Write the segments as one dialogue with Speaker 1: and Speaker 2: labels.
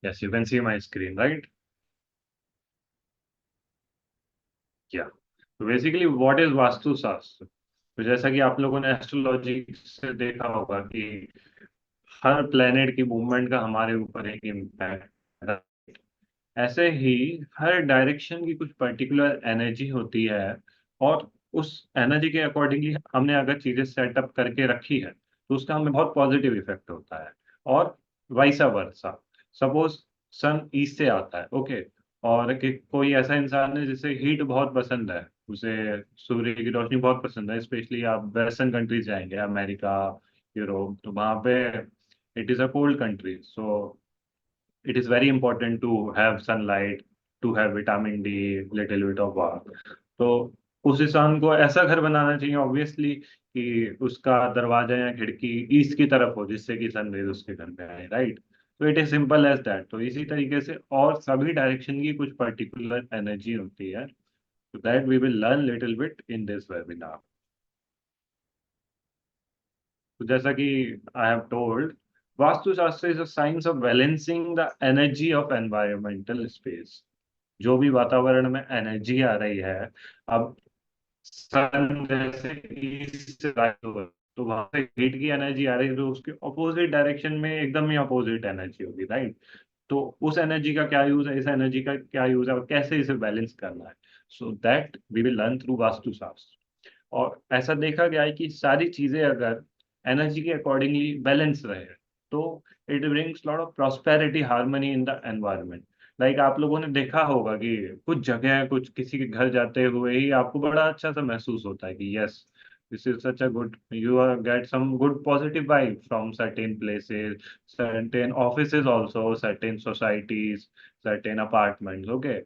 Speaker 1: Yes, you can see my screen, right? Yeah. तो basically what is vastu शास्त्र? तो जैसा कि आप लोगों ने एस्ट्रोलॉजी से देखा होगा कि हर प्लेनेट की मूवमेंट का हमारे ऊपर एक इम्पैक्ट है। ऐसे ही हर डायरेक्शन की कुछ पर्टिकुलर एनर्जी होती है, और उस एनर्जी के अकॉर्डिंगली हमने अगर चीजें सेटअप करके रखी है तो उसका हमें बहुत पॉजिटिव इफेक्ट होता है। और वाइसा वर्सा, सपोज सन ईस्ट से आता है, ओके, और कि कोई ऐसा इंसान है जिसे हीट बहुत पसंद है, उसे सूर्य की रोशनी बहुत पसंद है, स्पेशली आप वेस्टर्न कंट्रीज जाएंगे, अमेरिका, यूरोप, तो वहाँ पे it is a cold country, so it is very important to have sunlight, to have vitamin D, little bit of work. तो उस इंसान को ऐसा घर बनाना चाहिए ऑब्वियसली कि उसका दरवाजा या खिड़की ईस्ट की तरफ हो, जिससे कि सनरेज उसके घर पे आए, राइट? तो it is simple as that. तो इसी तरीके से और सभी डायरेक्शन की कुछ पर्टिकुलर एनर्जी होती है, तो that we will learn little bit in this webinar. तो जैसा कि I have told, vastushastra is a science of balancing the energy of environmental space. जो भी वातावरण में एनर्जी आ रही है, अब सन जैसे ईस्ट से राइज हो, तो वहां पे हीट की एनर्जी आ रही है, तो उसके ऑपोजिट डायरेक्शन में एकदम ही ऑपोजिट एनर्जी होगी, राइट? तो उस एनर्जी का क्या यूज है, इस एनर्जी का क्या यूज है, और कैसे इसे बैलेंस करना है, so that we will learn through Vastushastra. और ऐसा देखा गया है कि सारी चीजें अगर एनर्जी के अकॉर्डिंगली बैलेंस रहे, तो it brings lot of prosperity, harmony in the environment. Like आप लोगों ने देखा होगा कि कुछ जगह, कुछ किसी के घर जाते हुए ही आपको बड़ा अच्छा सा महसूस होता है कि yes, this is such a good, you are get some good positive vibe from certain places, certain offices also, certain societies, certain apartments, okay.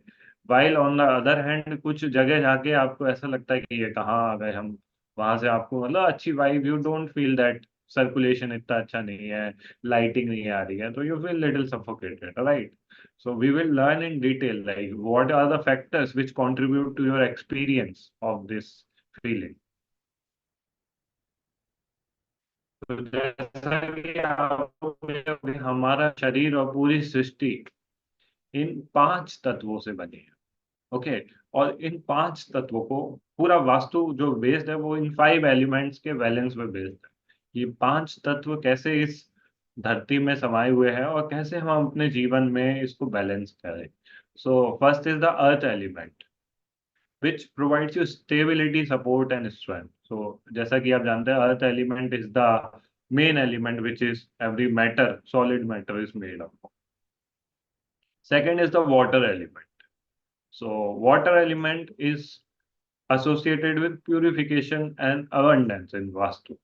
Speaker 1: While on the other hand कुछ जगह जाके आपको ऐसा लगता है कि ये कहाँ आ गए हम, वहां से आपको मतलब अच्छी vibe, you don't feel that, circulation इतना अच्छा नहीं है, लाइटिंग नहीं आ रही है, तो you feel little suffocated, right? So we will learn in detail like what are the factors which contribute to your experience of this feeling. तो जैसा कि आपको, हमारा शरीर और पूरी सृष्टि इन पांच तत्वों से बनी है, ओके। और इन पांच तत्वों को पूरा वास्तु जो बेस्ड है वो इन फाइव एलिमेंट्स के बैलेंस में बेस्ड है। ये पांच तत्व कैसे इस धरती में समाये हुए हैं और कैसे हम अपने जीवन में इसको बैलेंस करें। So first is the earth element, which provides you stability, support and strength. So जैसा कि आप जानते हैं, earth element is the main element which is every matter, solid matter is made of. Second is the water element. So water element is associated with purification and abundance in Vastu.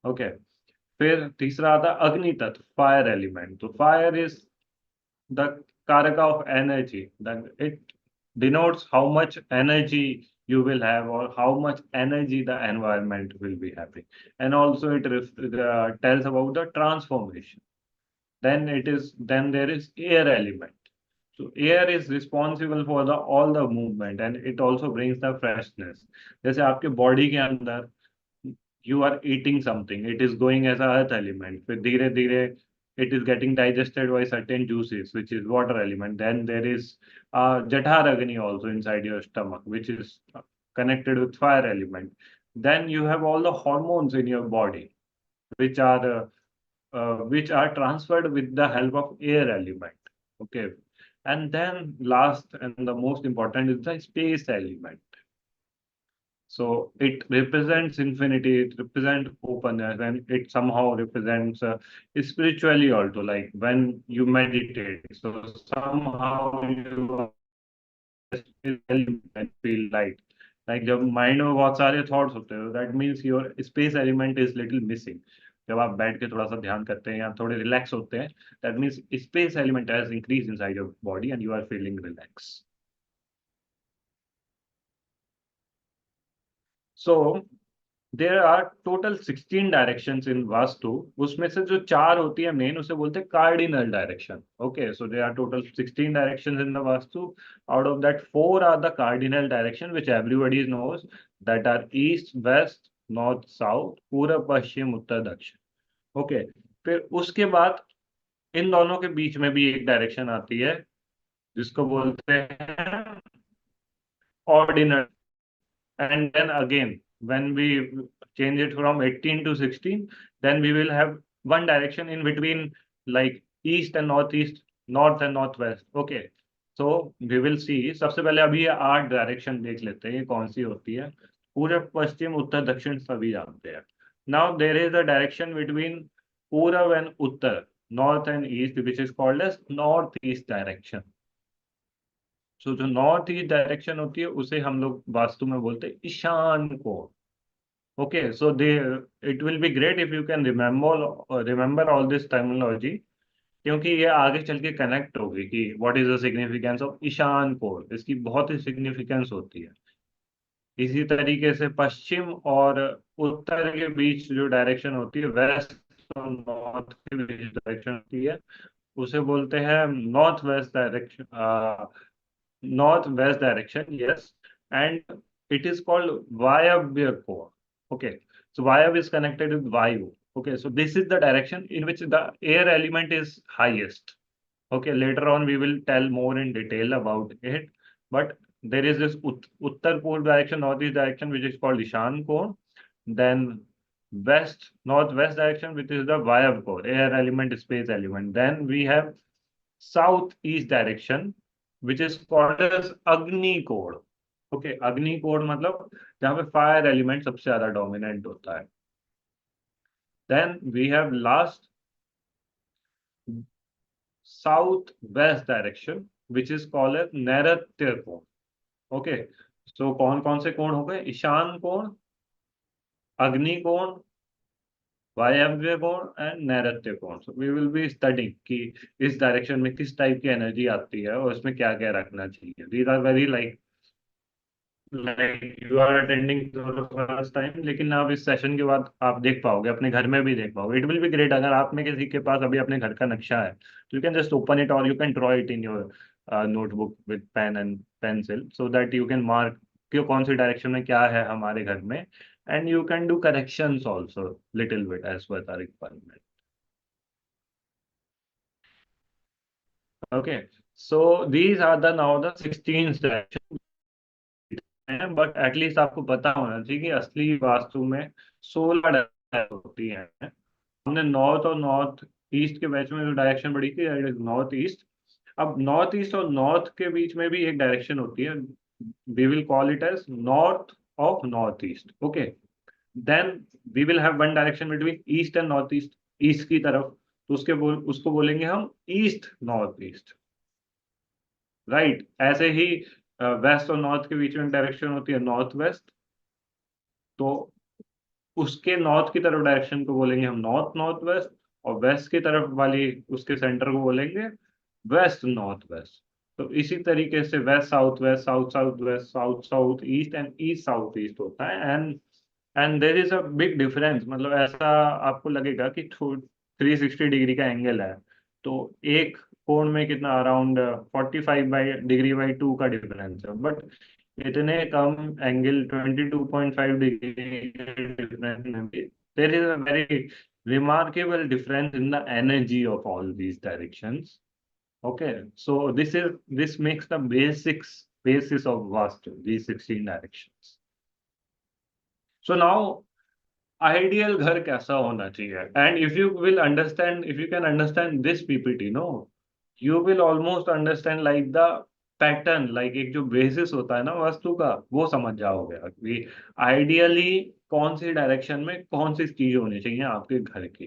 Speaker 1: Okay. फिर तीसरा आता है अग्नि तत्व, fire element. तो fire is the कारक of energy, it denotes how much energy you will have or how much energy the environment will be having, and also it tells about the transformation. Then there is air element. So air is responsible for the all the movement and it also brings the freshness. जैसे आपके body के अंदर you are eating something, it is going as a earth element, फिर धीरे धीरे it is getting digested by certain juices which is water element. Then there is Jathar Agni also inside your stomach, which is connected with fire element. Then you have all the hormones in your body which are transferred with the help of air element. Okay. And then last and the most important is the space element. So it represents infinity, it represents openness, and it somehow represents spiritually also, like when you meditate. So somehow you feel light. Like जब mind में बहुत सारे thoughts होते हैं, that means your space element is little missing. जब आप बैठ के थोड़ा सा ध्यान करते हैं या थोड़े रिलैक्स होते हैं, that means space element has increase inside your body and you are feeling relax. So there are total 16 directions in Vastu. उसमें से जो चार होती है मेन, उसे बोलते हैं cardinal direction. Okay, so there are total 16 directions in the vastu. Out of that four are the cardinal direction which everybody knows, that are east, west, north, south, पूरब, पश्चिम, उत्तर, दक्षिण। ओके। फिर उसके बाद इन दोनों के बीच में भी एक डायरेक्शन आती है जिसको बोलते हैं ordinal. And then again, when we change it from 18 to 16, then we will have one direction in between, like east and northeast, north and northwest. Okay, so we will see. सबसे पहले अभी ये 8 direction देख लेते हैं ये कौन सी होती है. पूरब पश्चिम उत्तर दक्षिण सभी जानते हैं. Now there is a direction between पूरब and Uttar, north and east, which is called as northeast direction. सो जो नॉर्थ ईस्ट डायरेक्शन होती है उसे हम लोग वास्तु में बोलते हैं ईशान कोण. Okay, so they it will be great if you can remember all this terminology, क्योंकि ये आगे चल के कनेक्ट होगी कि what is the significance of Ishan kon. इसकी बहुत ही सिग्निफिकेंस होती है. इसी तरीके से पश्चिम और उत्तर के बीच जो डायरेक्शन होती है, वेस्ट और नॉर्थ के बीच डायरेक्शन होती है, उसे बोलते हैं north west direction. northwest direction, yes, and it is called Vayavya core. Okay, so Vayav is connected with Vayu. Okay, so this is the direction in which the air element is highest. Okay, later on we will tell more in detail about it, but there is this Uttar Purv direction, northeast direction, which is called Ishan core. Then west, northwest direction, which is the Vayav core, air element, space element. Then we have southeast direction, which is called as अग्नि code. Okay, अग्नि code मतलब जहाँ पे fire element सबसे ज्यादा dominant होता है. Then we have last south west direction, which is called as Nairutya kon. Okay, सो कौन कौन से कोण हो गए? ईशान कोण, अग्नि कोण, वायव्य कोण and Nairutya kon. So we will be studying कि इस डायरेक्शन में किस टाइप की एनर्जी आती है और इसमें क्या क्या रखना चाहिए. These are very like you are attending first time, लेकिन आप इस सेशन के बाद आप देख पाओगे, अपने घर में भी देख पाओगे. इट विल बी ग्रेट अगर आप में किसी के पास अभी अपने घर का नक्शा है, तो you can just open it और you can draw it in your notebook with pen and pencil, so that you can mark कि कौन सी डायरेक्शन में क्या है हमारे घर में, and you can do corrections also little bit as per the requirement. Okay, so these are the now the 16 directions हैं, but at least आपको पता होना चाहिए कि असली वास्तु में 16 डायरेक्शन होती हैं. हमने नॉर्थ और नॉर्थ ईस्ट के बीच में जो डायरेक्शन पढ़ी थी, नॉर्थ ईस्ट. अब नॉर्थ ईस्ट और नॉर्थ के बीच में भी एक डायरेक्शन होती है, we will call it as north of north east. Okay, then we will have one direction between east and north east, east की तरफ, तो उसको बोलेंगे हम ईस्ट नॉर्थ ईस्ट. राइट, ऐसे ही वेस्ट और नॉर्थ के बीच में डायरेक्शन होती है नॉर्थ वेस्ट, तो उसके नॉर्थ की तरफ डायरेक्शन को बोलेंगे हम नॉर्थ नॉर्थ वेस्ट, और वेस्ट की तरफ वाली उसके सेंटर को बोलेंगे वेस्ट नॉर्थ वेस्ट. तो इसी तरीके से west south west, south south west, south south east and east south east होता है. And there is a big difference. मतलब ऐसा आपको लगेगा कि 360 डिग्री का एंगल है, तो एक कोण में कितना अराउंड 45 डिग्री बाई 2 का डिफरेंस है, बट इतने कम एंगल 22.5 डिग्री के डिफरेंस में भी there is a very remarkable difference in the energy of all these directions. Okay, so this makes the basis of Vastu, these 16 directions. So now ideal घर कैसा होना चाहिए, and if you will understand, if you can understand this PPT, no, you will almost understand like the pattern, like एक जो basis होता है ना वास्तु का, वो समझ जाओगे कि आइडियली कौन सी डायरेक्शन में कौन सी चीज होनी चाहिए आपके घर की.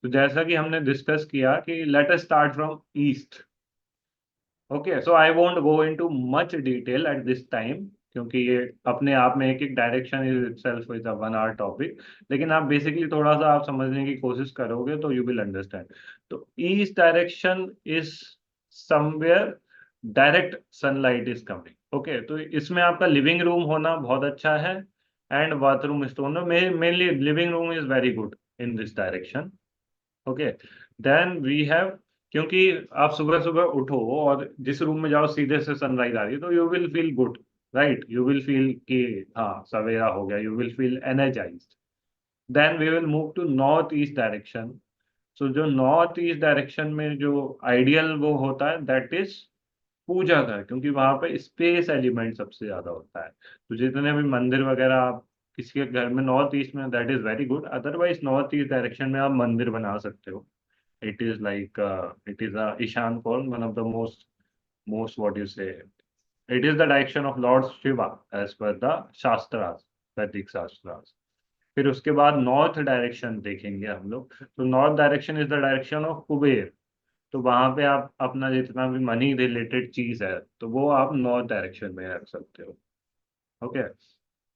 Speaker 1: तो जैसा कि हमने डिस्कस किया कि let us start from east. Okay, so I won't go into much detail at this time, क्योंकि ये अपने आप में एक एक direction is itself is a 1 hour topic, लेकिन आप बेसिकली थोड़ा सा आप समझने की कोशिश करोगे तो यू विल अंडरस्टैंड. तो east direction is somewhere direct sunlight is coming. Okay, तो इसमें आपका लिविंग रूम होना बहुत अच्छा है, and bathroom stone mainly living room is very good in this direction. Okay, then we have, क्योंकि आप सुबह सुबह उठो और जिस रूम में जाओ सीधे से सनराइज आ रही है, तो you will feel good. Right, you will feel कि हाँ सवेरा हो गया, you will feel energised. Then we will move to north east direction. So जो नॉर्थ ईस्ट डायरेक्शन में जो आइडियल वो होता है दैट इज पूजा घर, क्योंकि वहां पे स्पेस एलिमेंट सबसे ज्यादा होता है। तो जितने भी मंदिर वगैरह आप किसी के घर में नॉर्थ ईस्ट में, that is very good. Otherwise north east direction में आप मंदिर बना सकते हो। It is like it is ईशान कोण, one of the most what you say, it is the direction of lord Shiva as per the shastras, वैदिक शास्त्रास। फिर उसके बाद नॉर्थ डायरेक्शन देखेंगे हम लोग। तो north direction is the direction of Kuber. तो वहां पे आप अपना जितना भी मनी रिलेटेड चीज है तो वो आप नॉर्थ डायरेक्शन में रख सकते हो। ओके,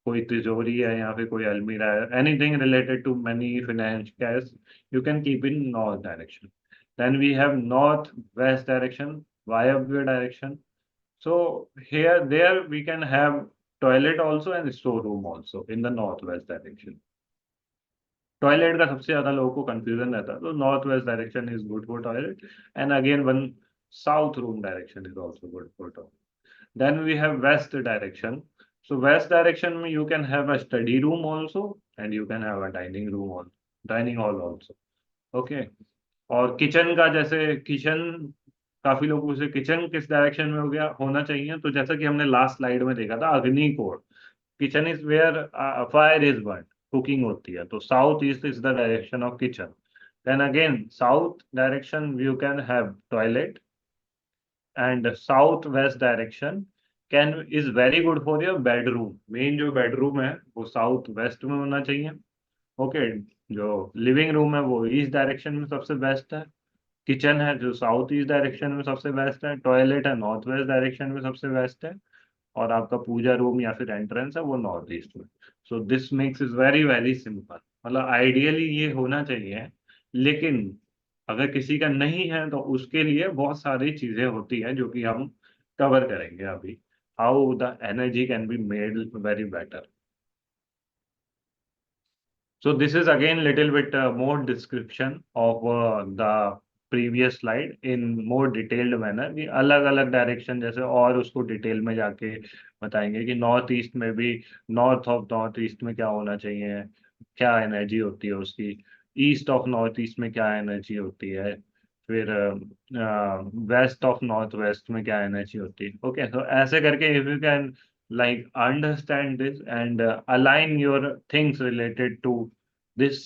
Speaker 1: कोई तिजोरी है या फिर कोई अलमीरा है, anything related to money, finance, cash, you can keep in north direction. Then we have north west direction, वायव्य direction. So here there we can have toilet also and storeroom also in the northwest direction. Toilet का सबसे ज्यादा लोगों को confusion रहता है, तो north west direction is good for toilet. And again one south room direction is also good for toilet. Then we have west direction. So west direction में you can have a study room also and you can have a dining room all, dining hall also. Okay, और kitchen का, जैसे kitchen, काफी लोगों से kitchen किस direction में हो गया होना चाहिए, तो जैसा कि हमने लास्ट स्लाइड में देखा था अग्निकोण, kitchen is where fire is burn, cooking होती है, तो south east is the direction of kitchen. Then again south direction you can have toilet, and south west direction can is very good for your bedroom. Main जो bedroom है वो south west में होना चाहिए। Okay, जो living room है वो east direction में सबसे बेस्ट है। किचन है जो साउथ ईस्ट डायरेक्शन में सबसे बेस्ट है। टॉयलेट है नॉर्थ वेस्ट डायरेक्शन में सबसे बेस्ट है। और आपका पूजा रूम या फिर एंट्रेंस है वो नॉर्थ ईस्ट में। So this makes is very very simple. मतलब आइडियली ये होना चाहिए, लेकिन अगर किसी का नहीं है तो उसके लिए बहुत सारी चीजें होती हैं जो कि हम कवर करेंगे अभी। How the energy can be made very better. So this is again little bit more description of the previous slide in more detailed manner, कि अलग अलग डायरेक्शन जैसे और उसको डिटेल में जाके बताएंगे कि नॉर्थ ईस्ट में भी, नॉर्थ ऑफ नॉर्थ ईस्ट में क्या होना चाहिए, क्या एनर्जी होती है उसकी, ईस्ट ऑफ नॉर्थ ईस्ट में क्या एनर्जी होती है, फिर वेस्ट ऑफ नॉर्थ वेस्ट में क्या एनर्जी होती है। ओके, तो ऐसे करके if you can like understand this and align your things related to this।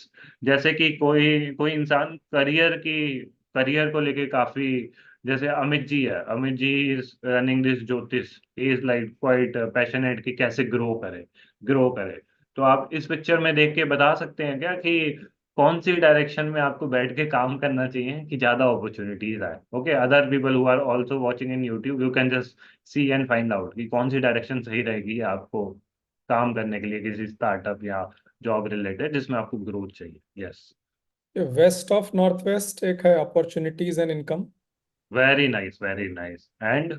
Speaker 1: जैसे कि कोई कोई इंसान करियर को लेके काफी, जैसे अमित जी है, Amit ji is running this ज्योतिष, इज लाइक क्वाइट पैशनेट कि कैसे ग्रो करे। तो आप इस पिक्चर में देख के बता सकते हैं क्या कि कौन सी डायरेक्शन में आपको बैठ के काम करना चाहिए कि ज्यादा अपॉर्चुनिटीज आए। Okay, other people who are also watching in YouTube, you can just see and find out कि कौन सी डायरेक्शन सही रहेगी आपको काम करने के लिए किसी स्टार्टअप या जॉब रिलेटेड जिसमें आपको ग्रोथ चाहिए। Yes,
Speaker 2: west of north west एक है opportunities and income,
Speaker 1: very nice, very nice. And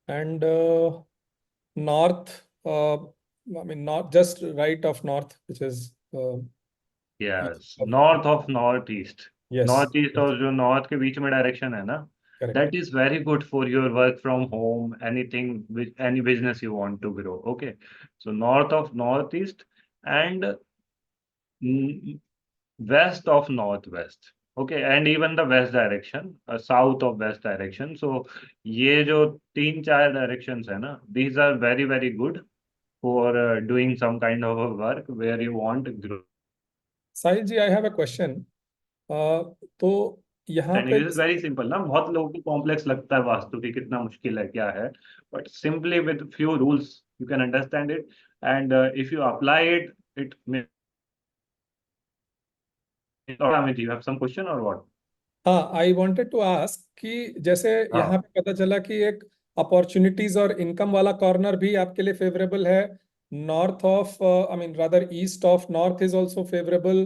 Speaker 2: and north, I mean not just right of north, which is east
Speaker 1: yes,
Speaker 2: of,
Speaker 1: north of north east.
Speaker 2: yes,
Speaker 1: north east और जो north के बीच में direction है ना,
Speaker 2: correct.
Speaker 1: that is very good for your work from home, anything with any business you want to grow। Okay, so north of northeast and west of northwest। Okay, and even the west direction, south of west direction। So ये जो तीन चार directions है ना, these are very very good for doing some kind of a work where you want growth।
Speaker 2: Sahil ji, I have a question. तो यहाँ
Speaker 1: and
Speaker 2: पे
Speaker 1: it is very simple ना, बहुत लोगों को कॉम्प्लेक्स लगता है वास्तु की कितना मुश्किल है क्या है, but simply with few rules you can understand it. And if you apply it, it may. Amit, you have some question or what?
Speaker 2: हाँ, आई वांटेड टू आस्क कि जैसे यहाँ
Speaker 1: हाँ,
Speaker 2: पे पता चला कि एक अपॉर्चुनिटीज और इनकम वाला कॉर्नर भी आपके लिए फेवरेबल है, north of, I mean rather east of north is also favourable,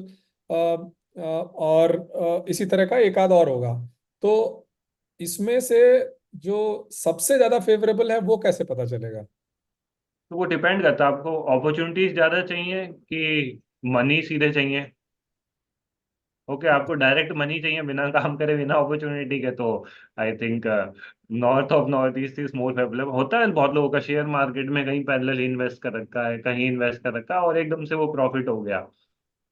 Speaker 2: और इसी तरह का एक आध और होगा। तो इसमें से जो सबसे ज्यादा फेवरेबल है वो कैसे पता चलेगा?
Speaker 1: तो वो डिपेंड करता है, आपको अपॉर्चुनिटीज ज्यादा चाहिए कि मनी सीधे चाहिए। ओके, आपको डायरेक्ट मनी चाहिए बिना काम करे, बिना अपॉर्चुनिटी के, तो I think north of north east is more favourable. होता है बहुत लोगों का शेयर मार्केट में कहीं पैरेलल इन्वेस्ट कर रखा है, कहीं इन्वेस्ट कर रखा है और एकदम से वो प्रॉफिट हो गया।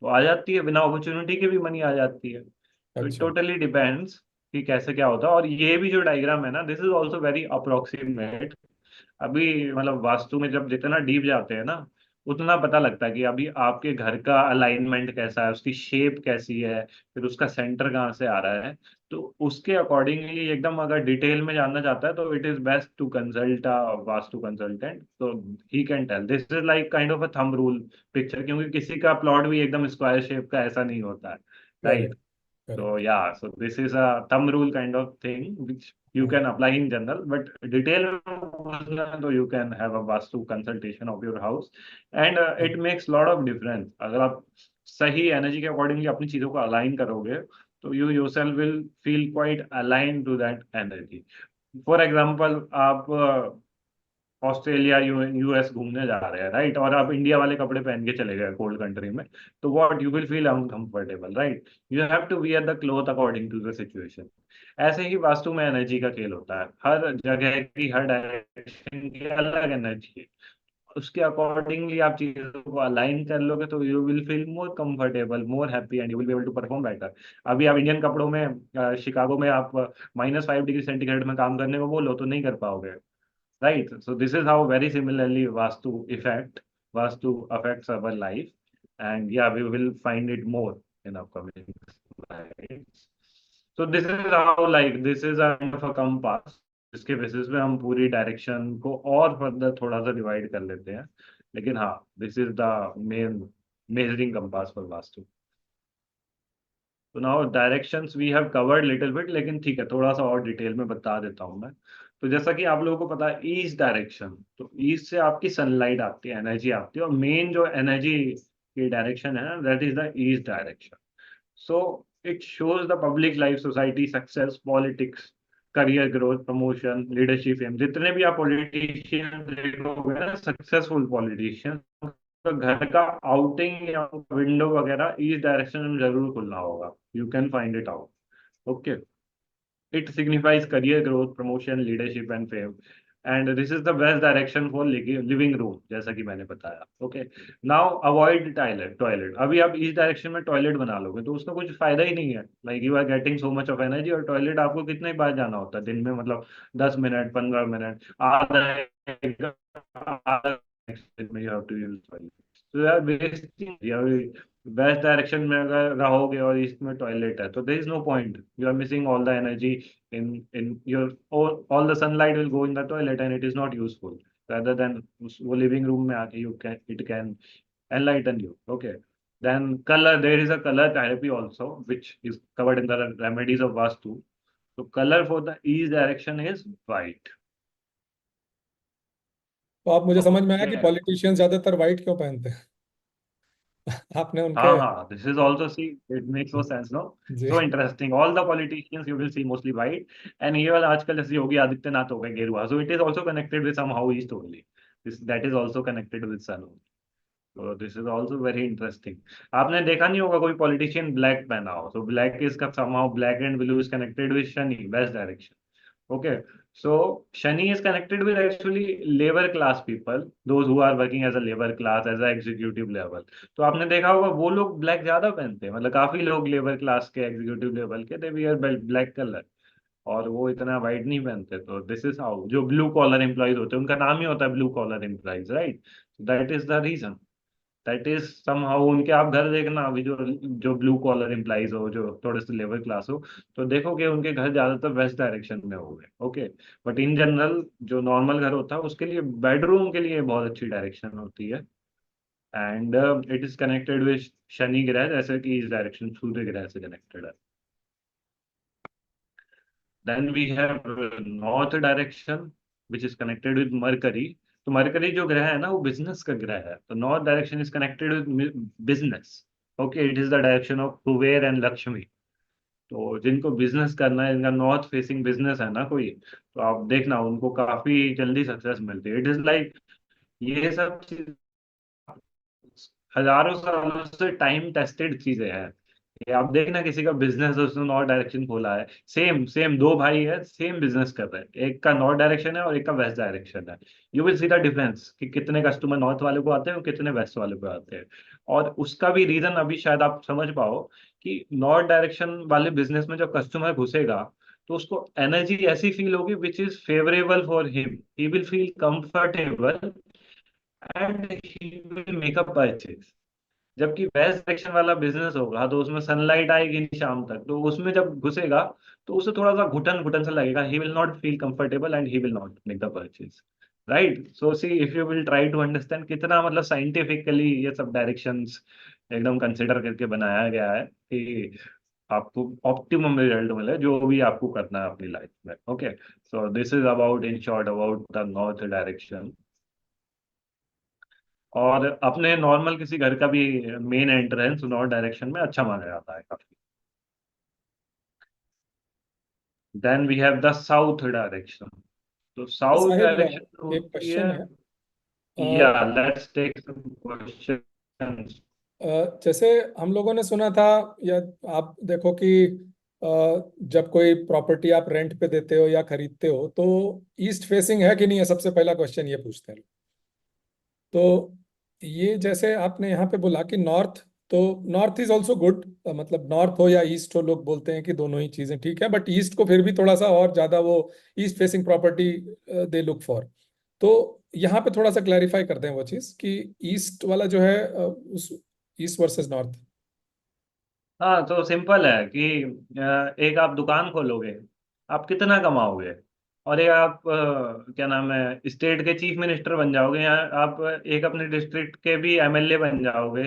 Speaker 1: तो आ जाती है, बिना अपॉर्चुनिटी के भी मनी आ जाती है। तो इट
Speaker 2: अच्छा।
Speaker 1: टोटली डिपेंड्स कि कैसे क्या होता है। और ये भी जो डायग्राम है ना, this is also very approximate. अभी मतलब वास्तु में जब जितना डीप जाते हैं ना, उतना पता लगता है कि अभी आपके घर का अलाइनमेंट कैसा है, उसकी शेप कैसी है, फिर उसका सेंटर कहाँ से आ रहा है। तो उसके अकॉर्डिंगली एकदम अगर डिटेल में जानना चाहता है तो it is best to consult a vastu consultant. तो he can tell, this is like kind of a thumb rule picture, क्योंकि किसी का प्लॉट भी एकदम स्क्वायर शेप का ऐसा नहीं होता है, right.
Speaker 2: Correct.
Speaker 1: So
Speaker 2: correct.
Speaker 1: yeah, so this is a thumb rule kind of thing which you
Speaker 2: हाँ।
Speaker 1: can apply in general, but detail so you can have a vastu consultation of your house, and it makes lot of difference। अगर आप सही energy के accordingly अपनी चीजों को align करोगे, तो you yourself will feel quite aligned to that energy। For example, आप ऑस्ट्रेलिया यूएस घूमने जा रहे हैं, राइट, और आप इंडिया वाले कपड़े पहन के चले गए कोल्ड कंट्री में, तो what you will feel uncomfortable, right. You have to wear the cloth according to the situation. ऐसे ही वास्तु में एनर्जी का खेल होता है, हर जगह की हर डायरेक्शन की अलग एनर्जी है। उसके अकॉर्डिंगली आप चीजों को अलाइन कर लोगे तो you will feel more comfortable, more happy, and you will be able to perform better. अभी आप इंडियन कपड़ों में शिकागो में आप -5 डिग्री सेंटीग्रेड में काम करने को बोलो तो नहीं कर पाओगे, right? So this is how very similarly Vastu affects our life, and yeah, we will find it more in upcoming slides. So this is how, like, this is a kind of a compass जिसके basis पे हम पूरी direction को और further थोड़ा सा divide कर लेते हैं। लेकिन हाँ, this is the main measuring compass for vastu. तो now directions we have covered little bit, लेकिन ठीक है, थोड़ा सा और डिटेल में बता देता हूँ मैं। तो जैसा कि आप लोगों को पता है, ईस्ट डायरेक्शन, तो ईस्ट से आपकी सनलाइट आती है, एनर्जी आती है, और मेन जो एनर्जी की डायरेक्शन है ना, that is the east direction. So it shows the public life, society, success, politics, career growth, promotion, leadership, fame. जितने भी आप पॉलिटिशियन देखोगे ना, सक्सेसफुल पॉलिटिशियन, तो घर का आउटिंग या विंडो वगैरह ईस्ट डायरेक्शन में जरूर खुलना होगा। You can find it out. Okay, it signifies career growth, promotion, leadership and fame, and this is the best direction for living room, जैसा कि मैंने बताया। Okay, now avoid toilet. Toilet, अभी आप इस डायरेक्शन में टॉयलेट बना लोगे तो उसका कुछ फायदा ही नहीं है। Like you are getting so much of energy, और टॉयलेट आपको कितने बार जाना होता है दिन में, मतलब 10 मिनट, 15 मिनट, आधा एक में you have to use toilet. तो यार वेस्टिंग। वेस्ट डायरेक्शन में अगर रहोगे और ईस्ट में टॉयलेट है, तो there is no point, you are missing all the energy in your all the sunlight will go in the toilet and it is not useful, rather than वो living room में आके you can it can enlighten you। Okay, then color, there is a color therapy also which is covered in the remedies of vastu। so color for the east direction is white।
Speaker 2: तो आप मुझे समझ में आया कि
Speaker 1: okay,
Speaker 2: politicians ज्यादातर white क्यों पहनते हैं। आपने उनके।
Speaker 1: हाँ हाँ, this is also, see, it makes no sense, no?
Speaker 2: Ji.
Speaker 1: So interesting, all the politicians you will see mostly white, and even आजकल जैसे योगी आदित्यनाथ हो गए गेरुआ, so it is also connected with somehow east only। this that is also connected with sun only। so this is also very interesting। आपने देखा नहीं होगा कोई पॉलिटिशियन ब्लैक पहना हो, so black is का somehow black and blue is connected with Shani, west direction। Okay, so Shani is connected with actually labor class people, those who are working as a labor class, as a executive level। तो आपने देखा होगा वो लोग black ज्यादा पहनते हैं, मतलब काफी लोग लेबर क्लास के, एग्जीक्यूटिव लेवल के, दे वियर ब्लैक कलर, और वो इतना वाइट नहीं पहनते। तो दिस इज हाउ जो ब्लू कॉलर एम्प्लॉयज होते हैं, उनका नाम ही होता है blue collar employees, right. That is the reason, that is somehow उनके। आप घर देखना अभी, जो जो ब्लू कॉलर एम्प्लॉइज हो, जो थोड़े से लेबर क्लास हो, तो देखोगे उनके घर ज्यादातर वेस्ट डायरेक्शन में होंगे। ओके, बट इन जनरल जो नॉर्मल घर होता है उसके लिए, बेडरूम के लिए बहुत अच्छी डायरेक्शन होती है, and it is connected with Shani ग्रह, जैसे कि इस डायरेक्शन सूर्य ग्रह से कनेक्टेड है। Then we have north direction which is connected with Mercury. तो मरकरी जो ग्रह है ना, वो बिजनेस का ग्रह है, तो north direction is connected with business. Okay, it is the direction of Kuber and Lakshmi. तो जिनको बिजनेस करना है, इनका नॉर्थ फेसिंग बिजनेस है ना कोई, तो आप देखना उनको काफी जल्दी सक्सेस मिलती है। इट इज लाइक, ये सब चीज हजारों सालों से टाइम टेस्टेड चीजें हैं। ये आप देखना, किसी का बिजनेस है उसने नॉर्थ डायरेक्शन खोला है, सेम सेम दो भाई है, सेम बिजनेस कर रहे हैं, एक का नॉर्थ डायरेक्शन है और एक का वेस्ट डायरेक्शन है। You will see the difference कि कितने कस्टमर नॉर्थ वाले को आते हैं और कितने वेस्ट वाले को आते हैं। और उसका भी रीजन अभी शायद आप समझ पाओ कि नॉर्थ डायरेक्शन वाले बिजनेस में जब कस्टमर घुसेगा तो उसको एनर्जी ऐसी फील होगी which is favourable for him, he will feel comfortable and he will make a purchase. जबकि वेस्ट डायरेक्शन वाला बिजनेस होगा तो उसमें सनलाइट आएगी नहीं शाम तक, तो उसमें जब घुसेगा तो उसे थोड़ा सा घुटन घुटन सा लगेगा, he will not feel comfortable and he will not make the purchase. Right, so see if you will try to understand कितना मतलब साइंटिफिकली ये सब डायरेक्शंस एकदम कंसिडर करके बनाया गया है कि आपको ऑप्टिमम रिजल्ट मिले जो भी आपको करना है अपनी लाइफ में। Okay, so this is about in short about the north direction. और अपने नॉर्मल किसी घर का भी मेन एंट्रेंस नॉर्थ डायरेक्शन में अच्छा माना जाता है काफी। Then we have the south direction. तो साउथ
Speaker 2: साहिल,
Speaker 1: डायरेक्शन
Speaker 2: एक
Speaker 1: होती है।
Speaker 2: क्वेश्चन है।
Speaker 1: या लेट्स टेक सम क्वेश्चंस।
Speaker 2: जैसे हम लोगों ने सुना था, या आप देखो कि जब कोई प्रॉपर्टी आप रेंट पे देते हो या खरीदते हो तो ईस्ट फेसिंग है कि नहीं है, सबसे पहला क्वेश्चन ये पूछते हैं। तो ये जैसे आपने यहाँ पे बोला कि नॉर्थ, तो नॉर्थ इज ऑल्सो गुड, मतलब नॉर्थ हो या ईस्ट हो, लोग बोलते हैं कि दोनों ही चीजें ठीक है, बट ईस्ट को फिर भी थोड़ा सा और ज्यादा वो east facing property they look for. तो यहाँ पे थोड़ा सा क्लैरिफाई कर दें वो चीज कि ईस्ट वाला जो है उस ईस्ट वर्सेस नॉर्थ।
Speaker 1: हाँ, तो सिंपल है कि एक आप दुकान खोलोगे, आप कितना कमाओगे? और एक आप क्या नाम है स्टेट के चीफ मिनिस्टर बन जाओगे, या आप एक अपने डिस्ट्रिक्ट के भी एमएलए बन जाओगे,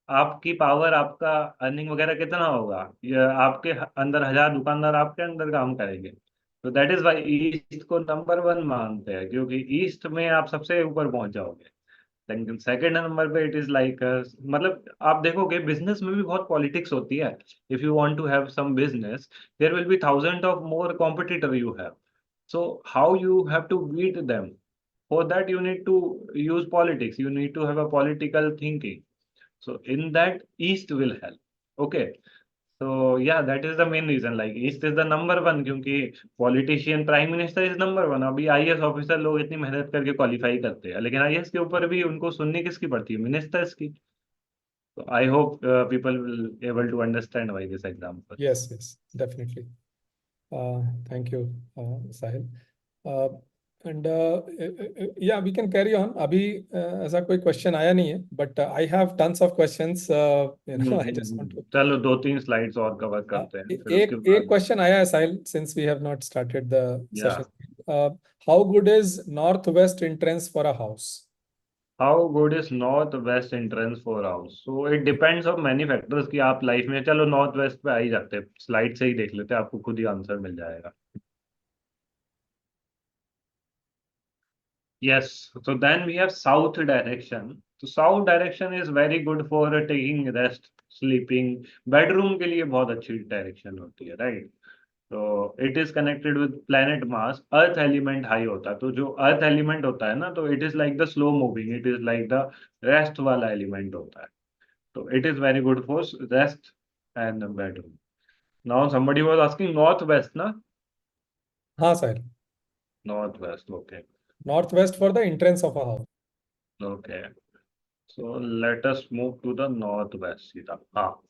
Speaker 1: आपकी पावर, आपका अर्निंग वगैरह कितना होगा? ये आपके अंदर 1000 दुकानदार आपके अंदर काम करेंगे। तो दैट इज वाई ईस्ट को नंबर वन मानते हैं, क्योंकि ईस्ट में आप सबसे ऊपर पहुंच जाओगे। लेकिन सेकंड नंबर पे इट इज लाइक, मतलब आप देखोगे बिजनेस में भी बहुत पॉलिटिक्स होती है। If you want to have some business, there will be thousand of more competitor you have. So how you have to beat them? For that you need to use politics, you need to have a political thinking. So in that, East will help. Okay. So yeah, that is the main reason. Like East is the number one, क्योंकि politician prime minister is number one. अभी IAS officer लोग इतनी मेहनत करके qualify करते हैं, लेकिन IAS के ऊपर भी उनको सुननी किसकी पड़ती है? मिनिस्टर्स की। तो I hope people will able to understand by this example.
Speaker 2: Yes yes, definitely. Thank you Sahil. And yeah we can carry on. अभी ऐसा कोई क्वेश्चन आया नहीं है, but I have tons of questions, I just want to.
Speaker 1: चलो दो तीन slides और कवर करते हैं, फिर उसके
Speaker 2: एक एक
Speaker 1: बाद।
Speaker 2: क्वेश्चन आया है Sahil, since we have not started the
Speaker 1: या,
Speaker 2: session. How good is north west entrance for a house?
Speaker 1: How good is north west entrance for house? So it depends of many factors कि आप life में, चलो north west पे आ ही जाते हैं, slide से ही देख लेते हैं, आपको खुद ही आंसर मिल जाएगा। Yes, so then we have south direction. So south direction is very good for taking rest, sleeping. Bedroom के लिए बहुत अच्छी डायरेक्शन होती है, राइट? तो it is connected with planet mass, earth element high होता है। तो जो अर्थ एलिमेंट होता है ना, तो it is like the slow moving, it is like the rest वाला एलिमेंट होता है। तो it is very good for rest and bedroom. Now somebody was asking north west ना?
Speaker 2: हाँ Sahil,
Speaker 1: north west, okay.
Speaker 2: North west for the entrance of a house.
Speaker 1: Okay, so let us move to the northwest सीधा। हाँ,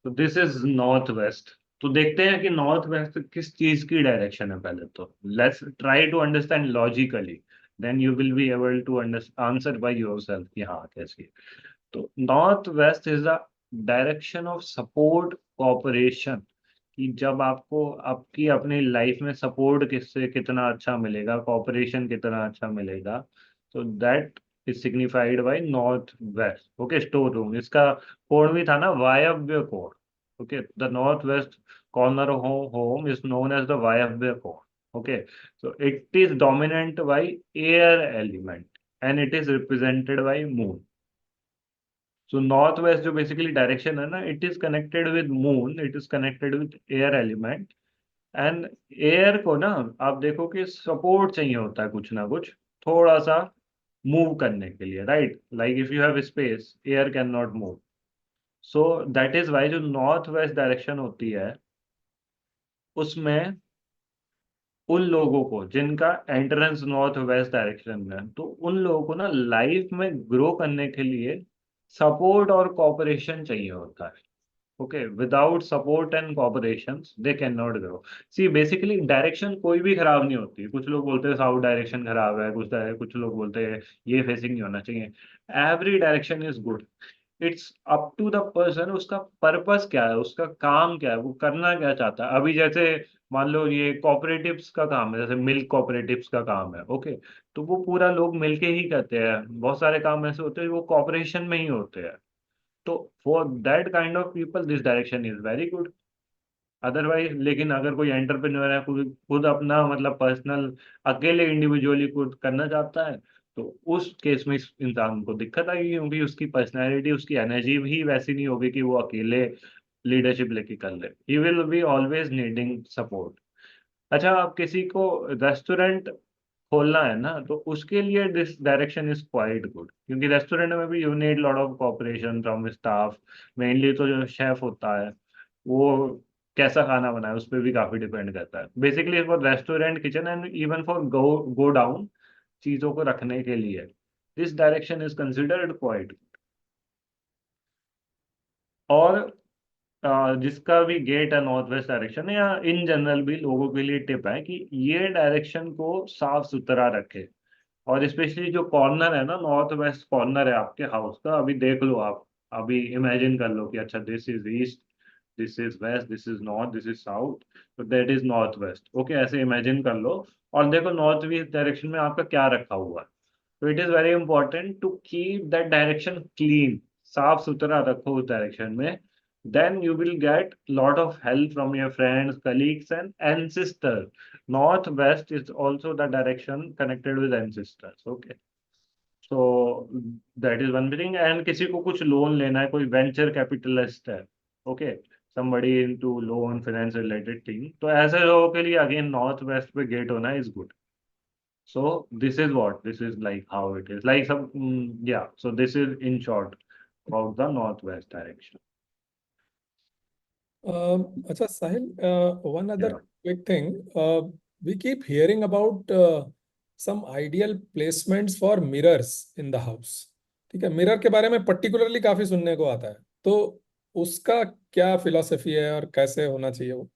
Speaker 1: तो this is north waste. तो देखते हैं कि north west किस चीज की डायरेक्शन है पहले तो। Let's try to understand logically, then you will be able to answer by yourself कि हाँ कैसे। तो north west is the direction of support, cooperation. कि जब आपको आपकी अपनी लाइफ में सपोर्ट किससे कितना अच्छा मिलेगा, कोऑपरेशन कितना अच्छा मिलेगा, तो that is signified by north west. Okay, store room इसका कोड भी था ना, वायव्य कोड। Okay, the north west corner home is known as the वायव्य कोड। Okay, so it is dominant by air element and it is represented by moon. So north west जो बेसिकली डायरेक्शन है ना, it is connected with moon, it is connected with air element. And air को ना, आप देखो कि support चाहिए होता है कुछ ना कुछ, थोड़ा सा मूव करने के लिए, right? Like if you have space, air can not move. So that is why जो नॉर्थ वेस्ट डायरेक्शन होती है उसमें उन लोगों को जिनका एंट्रेंस नॉर्थ वेस्ट डायरेक्शन में है, तो उन लोगों को ना लाइफ में ग्रो करने के लिए सपोर्ट और कॉपरेशन चाहिए होता है। Okay, without support and cooperation they can not grow. See basically direction कोई भी खराब नहीं होती। कुछ लोग बोलते हैं साउथ डायरेक्शन खराब है, कुछ लोग बोलते हैं ये फेसिंग नहीं होना चाहिए। Every direction is good. It's up to the person, उसका पर्पस क्या है, उसका काम क्या है, वो करना क्या चाहता है। अभी जैसे मान लो ये कॉपरेटिव्स का काम है, जैसे मिल्क कॉपरेटिव्स का काम है। ओके, तो वो पूरा लोग मिलके ही करते हैं। बहुत सारे काम ऐसे होते हैं वो कॉपरेशन में ही होते हैं। तो for that kind of people this direction is very good. Otherwise लेकिन अगर कोई एंटरप्रेन्योर है, खुद खुद अपना मतलब पर्सनल अकेले इंडिविजुअली खुद करना चाहता है, तो उस केस में इस इंसान को दिक्कत आएगी, क्योंकि उसकी पर्सनैलिटी, उसकी एनर्जी भी वैसी नहीं होगी कि वो अकेले लीडरशिप लेके कर ले। He will be always needing support. अच्छा, आप किसी को रेस्टोरेंट खोलना है ना, तो उसके लिए this direction is quite good, क्योंकि रेस्टोरेंट में भी you need lot of cooperation from staff. Mainly तो जो शेफ होता है वो कैसा खाना बनाए उस पर भी काफी डिपेंड करता है। Basically for restaurant kitchen and even for go go down चीजों को रखने के लिए this direction is considered quite. और जिसका भी गेट है नॉर्थ वेस्ट डायरेक्शन, या इन जनरल भी लोगों के लिए टिप है कि ये डायरेक्शन को साफ सुथरा रखे। और स्पेशली जो कॉर्नर है ना, नॉर्थ वेस्ट कॉर्नर है आपके हाउस का, अभी देख लो आप। अभी इमेजिन कर लो कि अच्छा this is east, this is west, this is north, this is south, तो that is north west. Okay, ऐसे इमेजिन कर लो। और देखो नॉर्थ वेस्ट डायरेक्शन में आपका क्या रखा हुआ है। तो it is very important to keep that direction clean. साफ सुथरा रखो उस डायरेक्शन में। then you will get lot of help from your friends, colleagues and ancestors. Northwest is also the direction connected with ancestors. Okay, so that is one thing। and किसी को कुछ loan लेना है, कोई वेंचर कैपिटलिस्ट है, okay, somebody into loan finance related thing, तो ऐसे लोगों के लिए अगेन नॉर्थ वेस्ट पे गेट होना is good. so this is like how it is like some yeah, so this is in short about the northwest direction।
Speaker 2: अच्छा साहिल, one other
Speaker 1: yeah,
Speaker 2: quick thing. We keep hearing about some ideal placements for mirrors in the house. ठीक है, mirror के बारे में particularly काफी सुनने को आता है, तो उसका क्या फिलॉसफी है और कैसे होना चाहिए वो?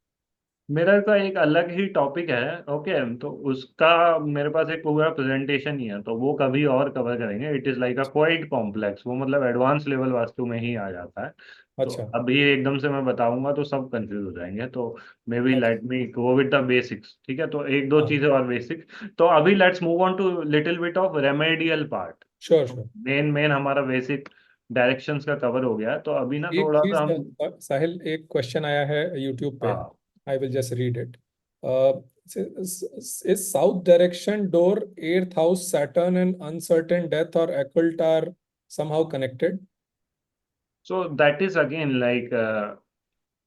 Speaker 1: मिरर का एक अलग ही टॉपिक है। ओके, तो उसका मेरे पास एक पूरा प्रेजेंटेशन ही है, तो वो कभी और कवर करेंगे। It is like a quite complex, वो मतलब एडवांस लेवल वास्तु में ही आ जाता है। तो
Speaker 2: अच्छा।
Speaker 1: अभी एकदम से मैं बताऊंगा तो सब कंफ्यूज हो जाएंगे, तो मे बी
Speaker 2: अच्छा।
Speaker 1: Let me go with the basics. ठीक है, तो एक दो
Speaker 2: हाँ।
Speaker 1: चीजें और बेसिक। तो अभी let's move on to little bit of remedial part.
Speaker 2: Sure
Speaker 1: तो
Speaker 2: श्योर।
Speaker 1: मेन मेन हमारा बेसिक डायरेक्शंस का कवर हो गया है, तो अभी ना
Speaker 2: एक
Speaker 1: थोड़ा सा
Speaker 2: चीज
Speaker 1: हम।
Speaker 2: साहिल, एक क्वेश्चन आया है यूट्यूब पे।
Speaker 1: हाँ,
Speaker 2: I will just read it. Is south direction door eighth house Saturn and uncertain death और occult are somehow connected?
Speaker 1: So that is again like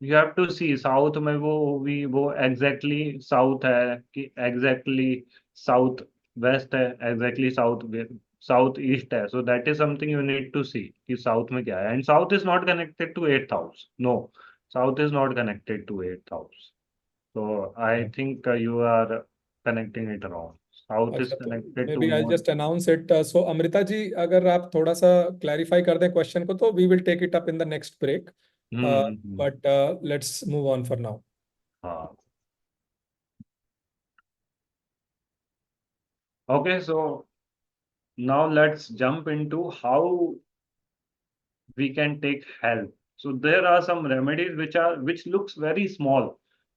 Speaker 1: you have to see south में वो exactly south है कि exactly south west है, exactly south east है। So that is something you need to see कि south में क्या है। And south is not connected to eighth house, no, south is not connected to eighth house. so I think you are connecting it wrong. South is
Speaker 2: अच्छा, तो
Speaker 1: connected
Speaker 2: may
Speaker 1: to
Speaker 2: be I
Speaker 1: more.
Speaker 2: Just announce it. So Amrita ji, अगर आप थोड़ा सा clarify कर दें question को, तो we will take it up in the next break.
Speaker 1: Hmm.
Speaker 2: But let's move on for now.
Speaker 1: हाँ, okay, so now let's jump into how we can take help। So there are some remedies which looks very small।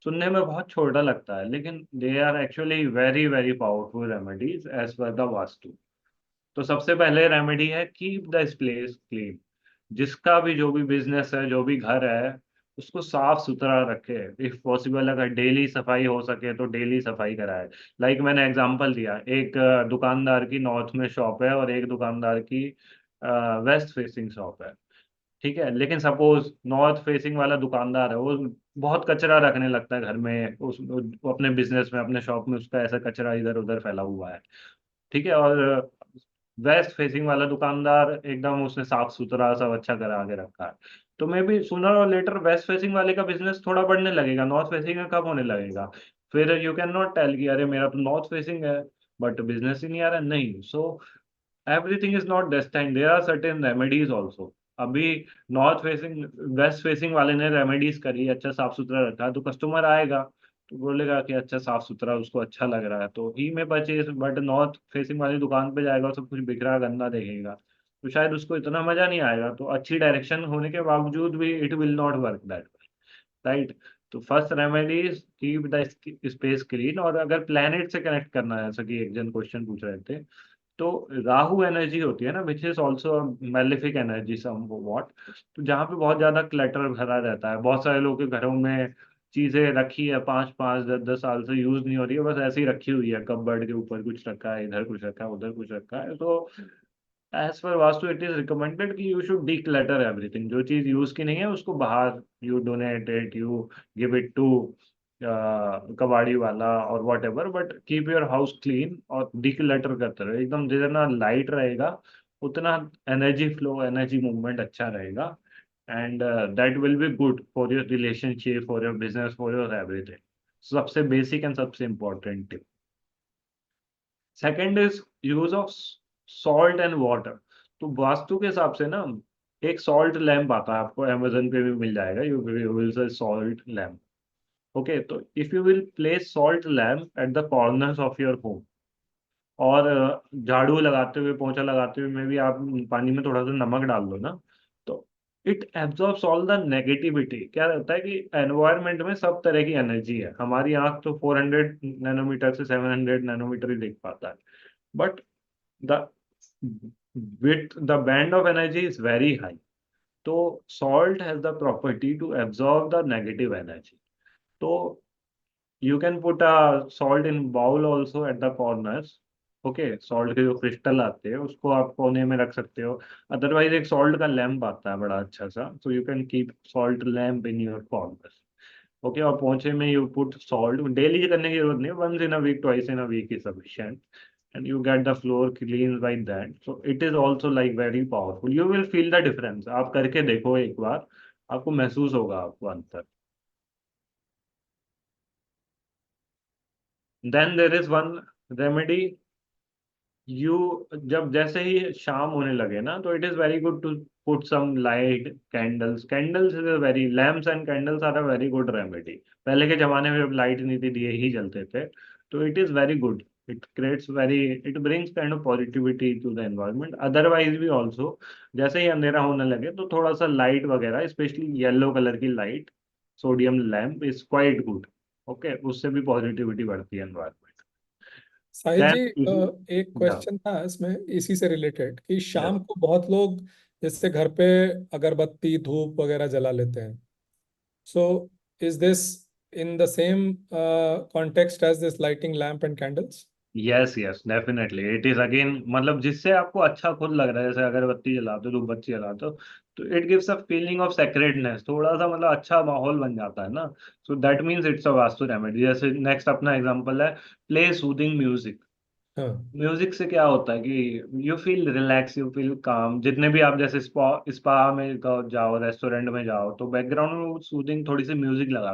Speaker 1: सुनने में बहुत छोटा लगता है, लेकिन they are actually very very powerful remedies as per the vastu. तो सबसे पहले रेमेडी है कीप द प्लेस क्लीन। जिसका भी जो भी बिजनेस है, जो भी घर है, उसको साफ सुथरा रखे। इफ पॉसिबल अगर डेली सफाई हो सके तो डेली सफाई कराए। लाइक मैंने एग्जांपल दिया, एक दुकानदार की नॉर्थ में शॉप है और एक दुकानदार की वेस्ट फेसिंग शॉप है। ठीक है, लेकिन सपोज नॉर्थ फेसिंग वाला दुकानदार है, वो बहुत कचरा रखने लगता है घर में, वो अपने बिजनेस में, अपने शॉप में उसका ऐसा कचरा इधर उधर फैला हुआ है। ठीक है, और वेस्ट फेसिंग वाला दुकानदार एकदम उसने साफ सुथरा सब अच्छा करा के रखा है, तो मे बी सूनर और लेटर वेस्ट फेसिंग वाले का बिजनेस थोड़ा बढ़ने लगेगा, नॉर्थ फेसिंग का कब होने लगेगा। फिर यू कैन नॉट टेल कि अरे मेरा तो नॉर्थ फेसिंग है बट बिजनेस ही नहीं आ रहा, नहीं। So everything is not destined, there are certain remedies also. अभी नॉर्थ फेसिंग वेस्ट फेसिंग वाले ने रेमेडीज करी, अच्छा साफ सुथरा रखा, तो कस्टमर आएगा तो बोलेगा कि अच्छा साफ सुथरा, उसको अच्छा लग रहा है, तो ही में परचेज। बट नॉर्थ फेसिंग वाली दुकान पे जाएगा, सब कुछ बिखरा गंदा देखेगा, तो शायद उसको इतना मजा नहीं आएगा। तो अच्छी डायरेक्शन होने के बावजूद भी it will not work that, right. तो first remedy is keep the space clean. और अगर प्लेनेट से कनेक्ट करना है, जैसा कि एक जन क्वेश्चन पूछ रहे थे, तो राहु एनर्जी होती है ना, which is also malefic energy somewhat. तो जहाँ पे बहुत ज्यादा क्लटर भरा रहता है, बहुत सारे लोगों के घरों में चीजें रखी है, 5 5 10 10 साल से यूज नहीं हो रही है, बस ऐसे ही रखी हुई है, कपबोर्ड के ऊपर कुछ रखा है, इधर कुछ रखा है, उधर कुछ रखा है। तो as per vastu it is recommended कि you should declutter everything. जो चीज यूज की नहीं है उसको बाहर, you donate it, you give it to कबाड़ी वाला और whatever, but keep your house clean और डी क्लटर करते रहो एकदम। जितना लाइट रहेगा उतना एनर्जी फ्लो, एनर्जी मूवमेंट अच्छा रहेगा, and that will be good for your relationship, for your business, for your everything. सबसे बेसिक एंड सबसे important tip. Second is use of salt and water. तो वास्तु के हिसाब से ना, एक सॉल्ट लैम्प आता है, आपको अमेजन पे भी मिल जाएगा, you will say salt lamp. Okay, तो if you will place salt lamp at the corners of your home, और झाड़ू लगाते हुए, पोंछा लगाते हुए में भी आप पानी में थोड़ा सा नमक डाल दो ना, तो it absorbs all the negativity. क्या रहता है कि एनवायरनमेंट में सब तरह की एनर्जी है, हमारी आंख तो 400 नैनोमीटर से 700 नैनोमीटर ही देख पाता है, but the width, the band of energy is very high. तो salt has the property to absorb the negative energy. तो you can put a salt in bowl also at the corners. Okay, salt के जो crystal आते हैं उसको आप कोने में रख सकते हो। अदरवाइज एक सॉल्ट का लैम्प आता है बड़ा अच्छा सा, so you can keep salt lamp in your corners. Okay, और पोंछे में यू पुट सॉल्ट, डेली करने की जरूरत नहीं, once in a week, twice in a week is sufficient, and you get the floor clean like that. So it is also like very powerful. You will feel the difference. आप करके देखो एक बार, आपको महसूस होगा आपको अंतर। Then there is one remedy, you जब जैसे ही शाम होने लगे ना, तो it is very good to put some light, candles. Candles is a very, lamps and candles are a very good remedy. पहले के जमाने में जब लाइट नहीं थी, दिए ही जलते थे, तो it is very good. It creates very, it brings kind of positivity to the environment. Otherwise भी ऑल्सो, जैसे ही अंधेरा होने लगे तो थोड़ा सा लाइट वगैरह, स्पेशली येलो कलर की light, sodium lamp is quite good. Okay, उससे भी पॉजिटिविटी बढ़ती है एनवायरनमेंट।
Speaker 2: साहिल जी,
Speaker 1: देन
Speaker 2: एक
Speaker 1: या,
Speaker 2: क्वेश्चन था इसमें इसी से रिलेटेड कि
Speaker 1: यस,
Speaker 2: शाम को बहुत लोग जैसे घर पे अगरबत्ती धूप वगैरह जला लेते हैं। So is this in the same context as this lighting lamp and candles?
Speaker 1: Yes, yes, definitely it is again, मतलब जिससे आपको अच्छा खुद लग रहा है, जैसे अगरबत्ती जलाते हो, धूपबत्ती जलाते हो, तो it gives a feeling of sacredness, थोड़ा सा मतलब अच्छा माहौल बन जाता है ना। So that means it's a vastu remedy. जैसे नेक्स्ट अपना एग्जांपल है, प्ले सूदिंग म्यूजिक।
Speaker 2: हाँ।
Speaker 1: म्यूजिक से क्या होता है कि you feel relax, you feel काम। जितने भी आप जैसे स्पा स्पा में जाओ, रेस्टोरेंट में जाओ, तो बैकग्राउंड में सूदिंग थोड़ी सी म्यूजिक लगा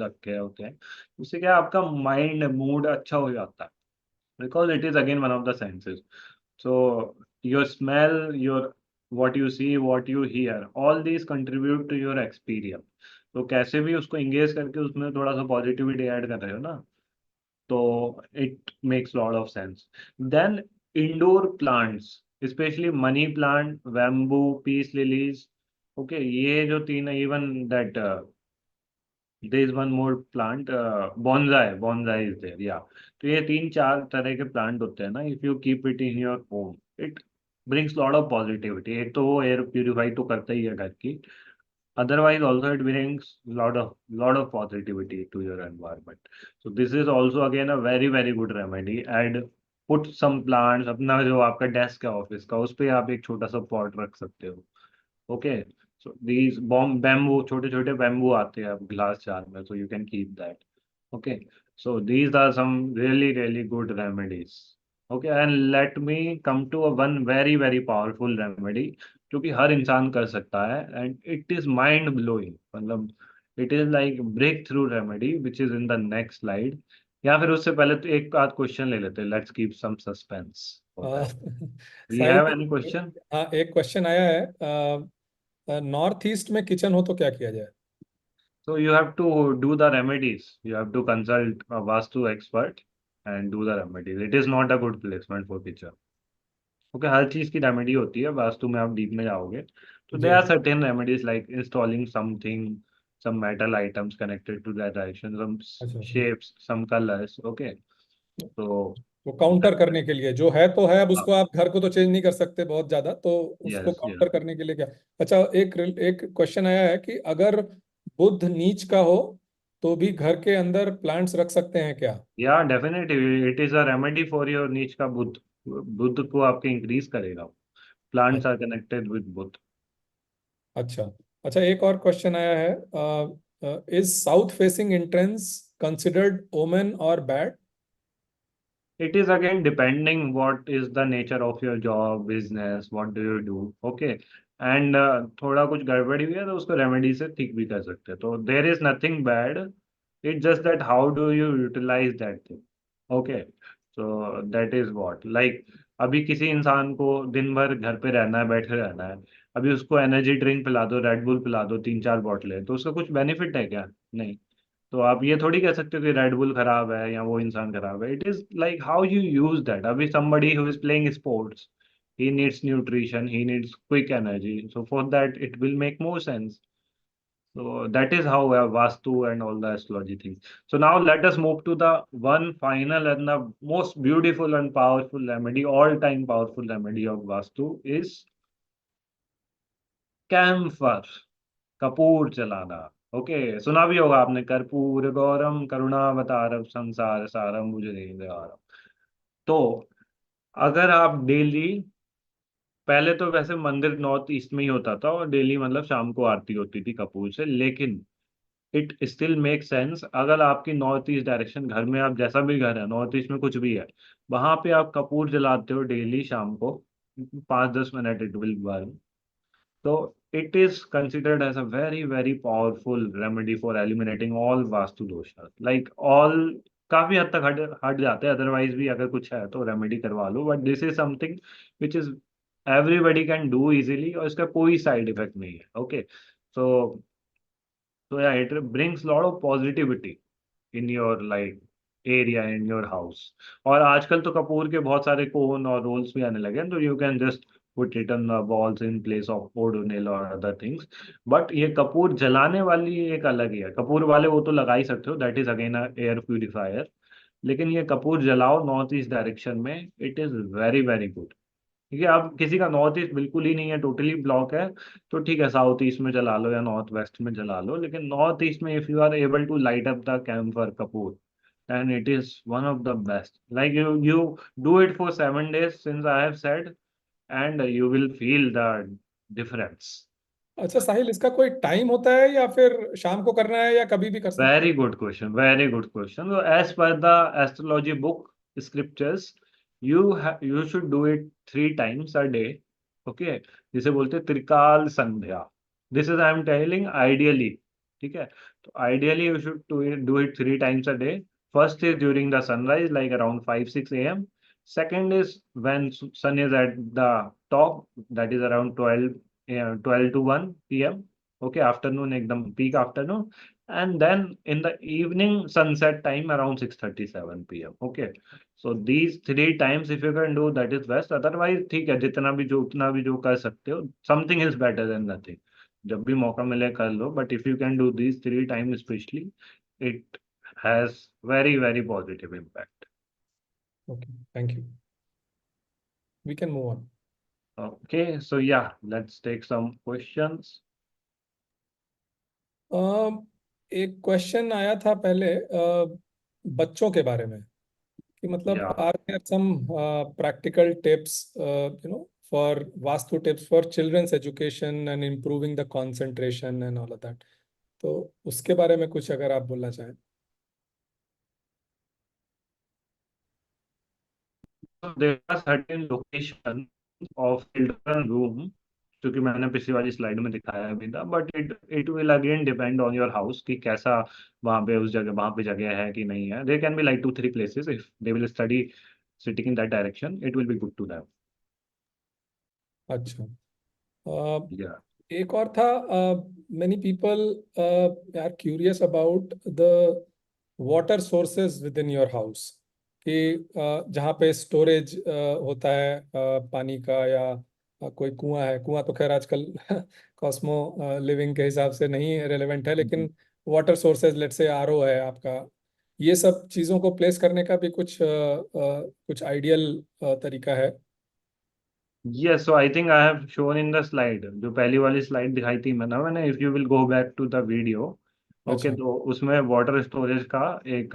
Speaker 1: रखे होते हैं, उससे क्या आपका माइंड मूड अच्छा हो जाता है, because it is again one of the senses. So your smell, your, what you see, what you hear, all these contribute to your experience. तो कैसे भी उसको इंगेज करके उसमें थोड़ा सा पॉजिटिविटी ऐड कर रहे हो ना, तो it makes lot of sense. Then indoor plants, specially money plant, bamboo, peace lilies. Okay, ये जो तीन, even that there is one more plant, bonsai is there, yeah। तो ये 3 4 तरह के प्लांट होते हैं ना, if you keep it in your home, it brings lot of positivity. एक तो वो एयर प्यूरिफाई तो करता ही है घर की, otherwise also it brings lot of positivity to your environment। so this is also again a very very good remedy। and put some plants, अपना जो आपका डेस्क है ऑफिस का, उस पे आप एक छोटा सा पॉट रख सकते हो। ओके, सो दीज बॉम बैम्बू, छोटे छोटे बैम्बू आते हैं अब ग्लास जार में, so you can keep that। ओके, so these are some really really good remedies। Okay, and let me come to one very very powerful remedy जो कि हर इंसान कर सकता है, and it is mind blowing, मतलब it is like breakthrough remedy which is in the next slide. या फिर उससे पहले तो एक आध क्वेश्चन ले लेते हैं, let's keep some suspense for
Speaker 2: ah,
Speaker 1: that. Do you
Speaker 2: Sahil
Speaker 1: have
Speaker 2: ji,
Speaker 1: any question?
Speaker 2: हाँ एक क्वेश्चन आया है, नॉर्थ ईस्ट में किचन हो तो क्या किया जाए?
Speaker 1: So you have to do the remedies. You have to consult a Vastu expert and do the remedies. It is not a good placement for kitchen. Okay, हर चीज की रेमेडी होती है, वास्तु में आप डीप में जाओगे तो दे
Speaker 2: जी
Speaker 1: are certain remedies like installing something, some metal items connected to that direction, some
Speaker 2: अच्छा अच्छा।
Speaker 1: shapes, some colors. Okay, so
Speaker 2: वो काउंटर
Speaker 1: that,
Speaker 2: करने के लिए जो है तो है, अब उसको आप घर को तो चेंज नहीं कर सकते बहुत ज्यादा, तो उसको
Speaker 1: yes,
Speaker 2: काउंटर
Speaker 1: yes.
Speaker 2: करने के लिए क्या? अच्छा, एक एक क्वेश्चन आया है कि अगर बुध नीच का हो तो भी घर के अंदर प्लांट्स रख सकते हैं क्या?
Speaker 1: Yeah, definitely it is a remedy for your नीच का बुध, बुध को आपके इंक्रीज करेगा। Plants are connected with बुध।
Speaker 2: अच्छा अच्छा, एक और क्वेश्चन आया है, is south facing entrance considered omen और bad?
Speaker 1: It is again depending what is the nature of your job, business, what do you do, okay? And थोड़ा कुछ गड़बड़ी हुई है तो उसको रेमेडी से ठीक भी कर सकते हैं, तो there is nothing bad, it just that how do you utilize that thing. Okay, so that is what like, अभी किसी इंसान को दिन भर घर पे रहना है, बैठे रहना है, अभी उसको एनर्जी ड्रिंक पिला दो, रेड बुल पिला दो, 3 4 बोतलें, तो उसका कुछ बेनिफिट है क्या? नहीं। तो आप ये थोड़ी कह सकते हो कि रेड बुल खराब है या वो इंसान खराब है। It is like how you use that. अभी somebody who is playing sports, he needs nutrition, he needs quick energy, so for that it will make more sense. So that is how vastu and all the astrology things. So now let us move to the one final and the most beautiful and powerful remedy, all time powerful remedy of vastu is camphor, Kapoor जलाना। Okay, सुना भी होगा आपने, कर्पूर गौरम करुणावतारम संसार सारम भुजगेंद्रहारम। तो अगर आप डेली, पहले तो वैसे मंदिर नॉर्थ ईस्ट में ही होता था और डेली मतलब शाम को आरती होती थी कपूर से, लेकिन इट स्टिल मेक सेंस अगर आपकी नॉर्थ ईस्ट डायरेक्शन, घर में आप जैसा भी घर है, नॉर्थ ईस्ट में कुछ भी है, वहां पे आप कपूर जलाते हो डेली शाम को 5 10 minute, it will burn. So it is considered as a very, very powerful remedy for eliminating all vastu doshas. Like all, काफी हद तक हट हट जाते हैं, अदरवाइज भी अगर कुछ है तो रेमेडी करवा लो, but this is something which is everybody can do easily और इसका कोई साइड इफेक्ट नहीं है। Okay, so so yeah, it brings lot of positivity in your like area in your house. और आजकल तो कपूर के बहुत सारे कोन और रोल्स भी आने लगे हैं, तो you can just put it on balls in place of Odonil और अदर थिंग्स। बट ये कपूर जलाने वाली एक अलग ही है, कपूर वाले वो तो लगा ही सकते हो, that is again air purifier. लेकिन ये कपूर जलाओ नॉर्थ ईस्ट डायरेक्शन में, it is very very good. क्योंकि अब किसी का नॉर्थ ईस्ट बिल्कुल ही नहीं है, टोटली ब्लॉक है, तो ठीक है साउथ ईस्ट में जला लो या नॉर्थ वेस्ट में जला लो, लेकिन नॉर्थ ईस्ट में if you are able to light up the camphor kapoor, then it is one of the best. Like you do it for 7 days since I have said, and you will feel the difference.
Speaker 2: अच्छा साहिल, इसका कोई time होता है या फिर शाम को करना है या कभी भी कर सकते
Speaker 1: Very good question. Very good question. So, as per the astrology book scriptures, you should do it 3 times a day. Okay, जिसे बोलते हैं त्रिकाल संध्या। This is I am telling ideally. ठीक है, तो ideally you should do it 3 times a day. First is during the sunrise, like around 5 6 a.m. Second is when sun is at the top, that is around 12 to 1 p.m. Okay, afternoon, एकदम peak afternoon, and then in the evening sunset time around 6:37 p.m. Okay, so these 3 times if you can do, that is best, otherwise ठीक है, जितना भी जो उतना भी जो कर सकते हो, something is better than nothing। जब भी मौका मिले कर लो, but if you can do these 3 times especially, it has very very positive impact।
Speaker 2: हैं? Okay, thank you, we can move on.
Speaker 1: Okay, so yeah, let's take some questions।
Speaker 2: एक question आया था पहले, बच्चों के बारे में, कि मतलब
Speaker 1: Yeah,
Speaker 2: are there some practical tips for vastu tips for childrens education and improving the concentration and all of that, तो उसके बारे में कुछ अगर आप बोलना चाहें।
Speaker 1: there are certain location of children room, क्योंकि मैंने पिछली वाली स्लाइड में दिखाया भी था, but it will again depend on your house कि कैसा वहाँ पे उस जगह वहाँ पे जगह है कि नहीं है. There can be like 2-3 places if they will study sitting in that direction, it will be good to them.
Speaker 2: अच्छा, अ,
Speaker 1: या
Speaker 2: एक और था, many people are curious about the water sources within your house, कि जहाँ पे स्टोरेज होता है पानी का, या कोई कुआं है. कुआं तो खैर आजकल कॉस्मो लिविंग के हिसाब से नहीं रेलेवेंट है, लेकिन water sources, let's say RO है आपका, ये सब चीज़ों को प्लेस करने का भी कुछ आइडियल तरीका है.
Speaker 1: yes, so I think I have shown in the slide, जो पहली वाली स्लाइड दिखाई थी मैंने, if you will go back to the video. Okay,
Speaker 2: अच्छा.
Speaker 1: तो उसमें वाटर स्टोरेज का एक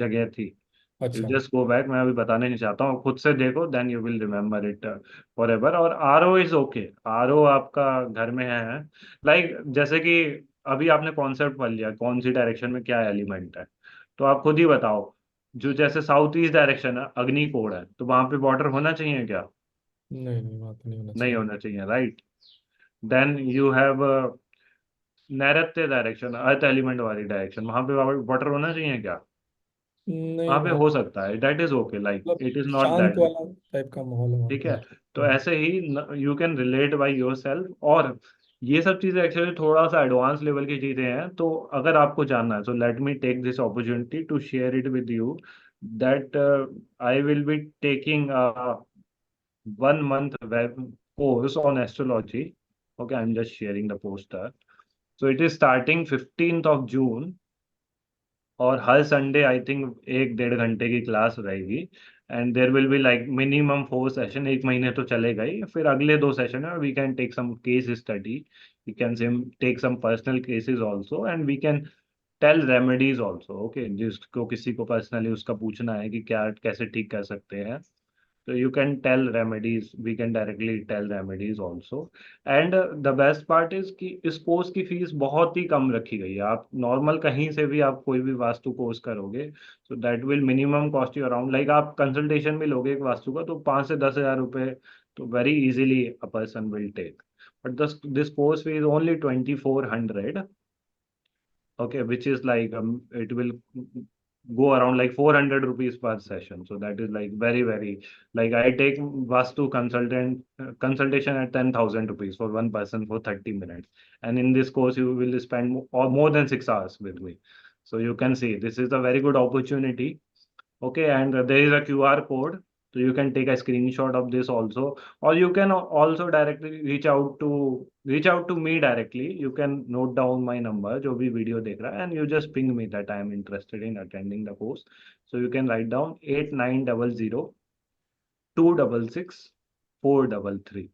Speaker 1: जगह थी. यू
Speaker 2: अच्छा.
Speaker 1: जस्ट गो बैक, मैं अभी बताने नहीं चाहता हूँ, खुद से देखो, then you will remember it for ever. और आरओ इज ओके, आरओ आपका घर में है. लाइक जैसे कि अभी आपने कॉन्सेप्ट पढ़ लिया कौन सी डायरेक्शन में क्या एलिमेंट है, तो आप खुद ही बताओ. जो जैसे साउथ ईस्ट डायरेक्शन है, अग्निकोण है, तो वहां पे वाटर होना चाहिए क्या?
Speaker 2: नहीं नहीं, वहाँ तो नहीं होना
Speaker 1: नहीं
Speaker 2: चाहिए.
Speaker 1: होना चाहिए, राइट. देन यू हैव नैऋत्य डायरेक्शन, अर्थ एलिमेंट वाली डायरेक्शन, वहां पे वाटर होना चाहिए क्या?
Speaker 2: नहीं,
Speaker 1: वहां पे
Speaker 2: वहाँ
Speaker 1: हो सकता है, दैट इज ओके, लाइक
Speaker 2: मतलब
Speaker 1: इट इज नॉट
Speaker 2: शांत
Speaker 1: दैट.
Speaker 2: वाला टाइप का माहौल है वहाँ
Speaker 1: ठीक
Speaker 2: पे.
Speaker 1: है, तो ऐसे ही you can relate by yourself. और ये सब चीजें एक्चुअली थोड़ा सा एडवांस लेवल की चीजें हैं, तो अगर आपको जानना है, so let me take this opportunity to share it with you that I will be taking 1 month web course on astrology. Okay, I'm just sharing the poster. So it is starting 15th of June, और हर Sunday I think 1-1.5 घंटे की class रहेगी. And there will be like minimum 4 session, एक महीने तो चलेगा ही, फिर अगले 2 सेशन है we can take some case study, we can take some personal cases also, and we can tell remedies also. Okay, जिसको किसी को पर्सनली उसका पूछना है कि क्या कैसे ठीक कर सकते हैं, so you can tell remedies, we can directly tell remedies also. And the best part is कि इस कोर्स की फीस बहुत ही कम रखी गई है. आप नॉर्मल कहीं से भी आप कोई भी वास्तु कोर्स करोगे, so that will minimum cost you around, like आप कंसल्टेशन भी लोगे एक वास्तु का, तो 5 से 10 हज़ार रुपए तो very easily a person will take. But this course fee is only 2400. Okay, which is like it will go around like 400 rupees per session. So that is like very, like I take Vastu consultation at 10,000 rupees for one person for 30 minutes. And in this course, you will spend or more than 6 hours with me. So you can see this is a very good opportunity. Okay, and there is a QR code, so you can take a screenshot of this also, or you can also directly reach out to me directly. You can note down my number, जो भी video देख रहा है, and you just ping me that I am interested in attending the course. So you can write down 8900 266 433.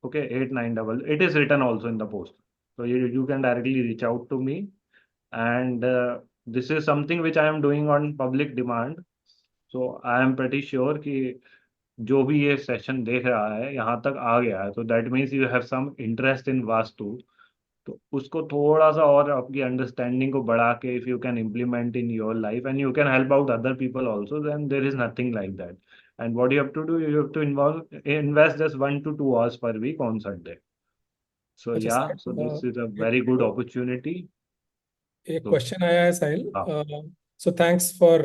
Speaker 1: Okay, 8900. It is written also in the post. So you can directly reach out to me, and this is something which I am doing on public demand. So I am pretty sure कि जो भी ये session देख रहा है यहाँ तक आ गया है, तो that means you have some interest in vastu. तो उसको थोड़ा सा और आपकी अंडरस्टैंडिंग को बढ़ा के if you can implement in your life and you can help out other people also, then there is nothing like that. And what you have to do, you have to involve invest just 1 to 2 hours per week on Sunday. So
Speaker 2: अच्छा
Speaker 1: या, so
Speaker 2: Sahil,
Speaker 1: this is a very good opportunity.
Speaker 2: एक
Speaker 1: तो
Speaker 2: question आया है साहिल.
Speaker 1: हाँ.
Speaker 2: So thanks for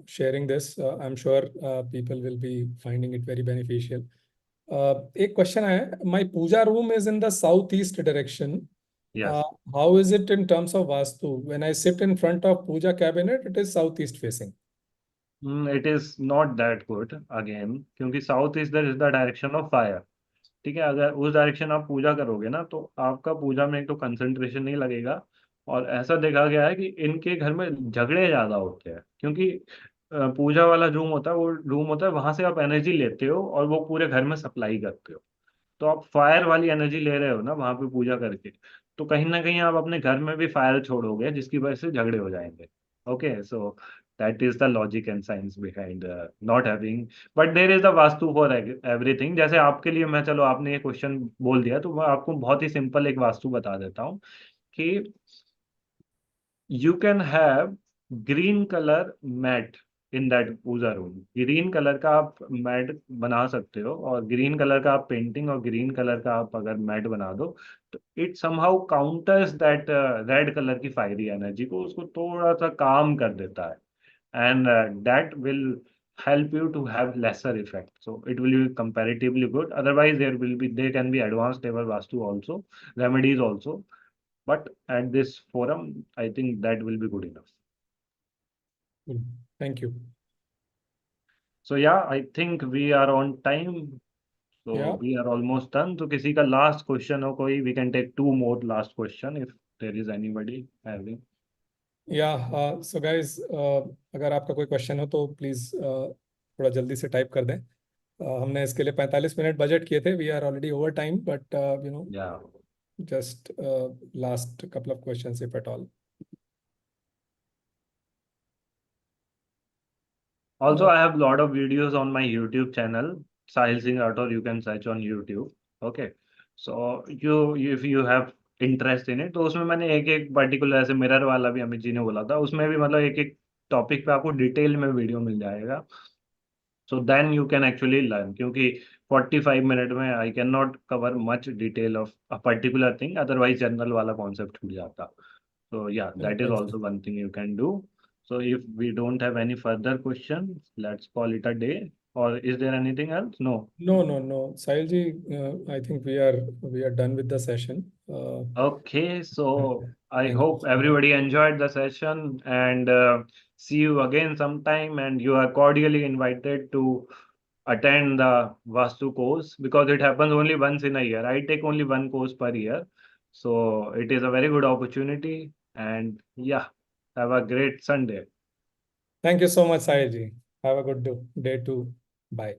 Speaker 2: sharing this. I am sure people will be finding it very beneficial. एक question आया है. My puja room is in the south east direction.
Speaker 1: Yes.
Speaker 2: How is it in terms of vastu? When I sit in front of puja cabinet, it is south east facing.
Speaker 1: It is not that good again, क्योंकि south is the direction of fire. ठीक है, अगर उस direction आप पूजा करोगे ना, तो आपका पूजा में एक तो कंसंट्रेशन नहीं लगेगा. और ऐसा देखा गया है कि इनके घर में झगड़े ज्यादा होते हैं, क्योंकि पूजा वाला रूम होता है, वो रूम होता है वहां से आप एनर्जी लेते हो और वो पूरे घर में सप्लाई करते हो. तो आप फायर वाली एनर्जी ले रहे हो ना वहां पे पूजा करके, तो कहीं ना कहीं आप अपने घर में भी फायर छोड़ोगे, जिसकी वजह से झगड़े हो जाएंगे. Okay, so that is the logic and science behind not having. But there is the vastu for everything. जैसे आपके लिए मैं, चलो आपने ये क्वेश्चन बोल दिया, तो मैं आपको बहुत ही सिंपल एक वास्तु बता देता हूँ कि you can have green colour mat in that puja room. Green colour का आप मैट बना सकते हो, और ग्रीन कलर का आप पेंटिंग और ग्रीन कलर का आप अगर मैट बना दो तो it somehow counters that red colour की फायरी एनर्जी को, उसको थोड़ा सा काम कर देता है, and that will help you to have lesser effect, so it will be comparatively good. Otherwise there can be advanced level vastu also, remedies also, but at this forum I think that will be good enough.
Speaker 2: Thank you.
Speaker 1: So yeah, I think we are on time, so
Speaker 2: Yeah.
Speaker 1: we are almost done. तो किसी का last question हो कोई, we can take 2 more last question if there is anybody having.
Speaker 2: So guys, अगर आपका कोई question हो तो प्लीज थोड़ा जल्दी से टाइप कर दें। हमने इसके लिए 45 मिनट बजट किए थे, we are already over time, but
Speaker 1: Yeah.
Speaker 2: Just last couple of questions if at all.
Speaker 1: Also, I have a lot of videos on my YouTube channel, Sahil Singh Rathore. You can search on YouTube. Okay, so if you have interest in it, तो उसमें मैंने एक एक particular, ऐसे mirror वाला भी अमित जी ने बोला था, उसमें भी मतलब एक एक टॉपिक पे आपको डिटेल में वीडियो मिल जाएगा। So then you can actually learn, क्योंकि 45 मिनट में I can not cover much detail of a particular thing, otherwise general वाला कॉन्सेप्ट छूट जाता। So yeah, that is also one thing you can do. So if we don't have any further questions, let's call it a day. Or is there anything else? No.
Speaker 2: No, Sahil ji, I think we are done with the session.
Speaker 1: Okay, so I
Speaker 2: Thank you
Speaker 1: hope
Speaker 2: so much.
Speaker 1: everybody enjoyed the session, and see you again sometime. And you are cordially invited to attend the Vastu course, because it happens only once in a year. I take only one course per year. So it is a very good opportunity. And yeah, have a great Sunday.
Speaker 2: Thank you so much, Sahil ji. Have a good day too. Bye.